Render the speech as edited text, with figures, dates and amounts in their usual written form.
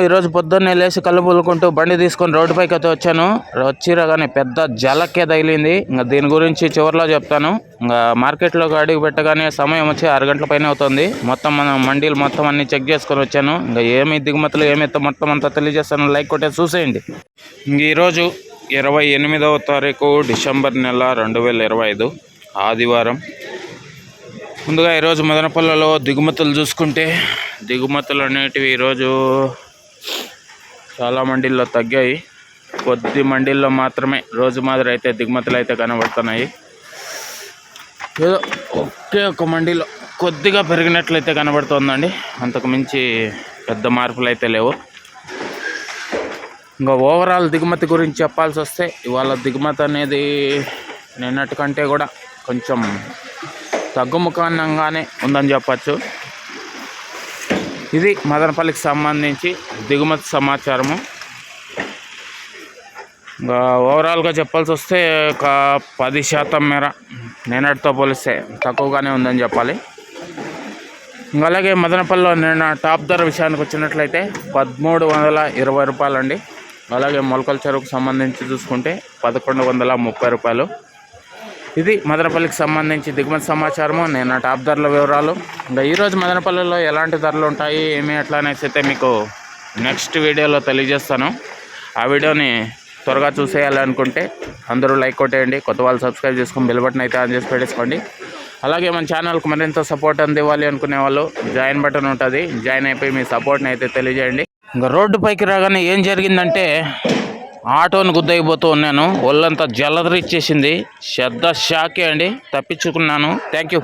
ఈరోజు పొద్దున్నే లేచి కళ్ళు పులుకుంటూ బండి తీసుకొని రోడ్డుపైకి అయితే వచ్చాను. వచ్చిరగానే పెద్ద జలకే తగిలింది. ఇంకా దీని గురించి చివరిలో చెప్తాను. ఇంకా మార్కెట్లోకి అడుగు పెట్టగానే సమయం వచ్చి 6 గంటల పైన అవుతుంది. మొత్తం మన మండీలు మొత్తం అన్ని చెక్ చేసుకొని వచ్చాను. ఇంకా ఏమి దిగుమతులు ఏమైతే మొత్తం అంతా తెలియజేస్తాను. లైక్ కొట్టే చూసేయండి. ఇంక ఈరోజు 28వ తారీఖు డిసెంబర్ నెల 2025 ఆదివారం. ముందుగా ఈరోజు మదనపల్లిలో దిగుమతులు చూసుకుంటే దిగుమతులు అనేటివి ఈరోజు చాలా మండీల్లో తగ్గాయి. కొద్ది మండీల్లో మాత్రమే రోజు మాదిరి అయితే దిగుమతులు అయితే కనబడుతున్నాయి. ఏదో ఒకే ఒక మండీలో కొద్దిగా పెరిగినట్లయితే కనబడుతుందండి. అంతకు మించి పెద్ద మార్పులు అయితే లేవు. ఇంకా ఓవరాల్ దిగుమతి గురించి చెప్పాల్సి వస్తే ఇవాళ దిగుమతి అనేది నిన్నటి కంటే కూడా కొంచెం తగ్గుముఖంగానే ఉందని చెప్పచ్చు. ఇది మదనపల్లికి సంబంధించి దిగుమతి సమాచారము. ఇంకా ఓవరాల్గా చెప్పాల్సి వస్తే ఒక 10% మేర నిన్నటితో పోలిస్తే తక్కువగానే ఉందని చెప్పాలి. ఇంకా అలాగే మదనపల్లిలో నిన్న టాప్ ధర విషయానికి వచ్చినట్లయితే 1320 రూపాయలండి. అలాగే మొలకల చెరువుకు సంబంధించి చూసుకుంటే 1130 రూపాయలు. ఇది మదనపల్లికి సంబంధించి దిగుమతి సమాచారము. నేను టాప్ ధరల వివరాలు. ఇంకా ఈరోజు మదనపల్లిలో ఎలాంటి ధరలు ఉంటాయి ఏమి ఎట్లా అనేసి అయితే మీకు నెక్స్ట్ వీడియోలో తెలియజేస్తాను. ఆ వీడియోని త్వరగా చూసేయాలనుకుంటే అందరూ లైక్ కొట్టేయండి. కొత్త వాళ్ళు సబ్స్క్రైబ్ చేసుకొని బెల్ బటన్ అయితే ఆన్ చేసి పెట్టేసుకోండి. అలాగే మన ఛానల్కి మరింత సపోర్ట్ అందివ్వాలి అనుకునే వాళ్ళు జాయిన్ బటన్ ఉంటుంది, జాయిన్ అయిపోయి మీ సపోర్ట్ని అయితే తెలియజేయండి. ఇంకా రోడ్డు పైకి రాగానే ఏం జరిగిందంటే ఆటోను గుద్దయిపోతూ ఉన్నాను. ఒళ్ళంతా జలదరిచ్చేసింది. పెద్ద షాకే అండి. తప్పించుకున్నాను. Thank you.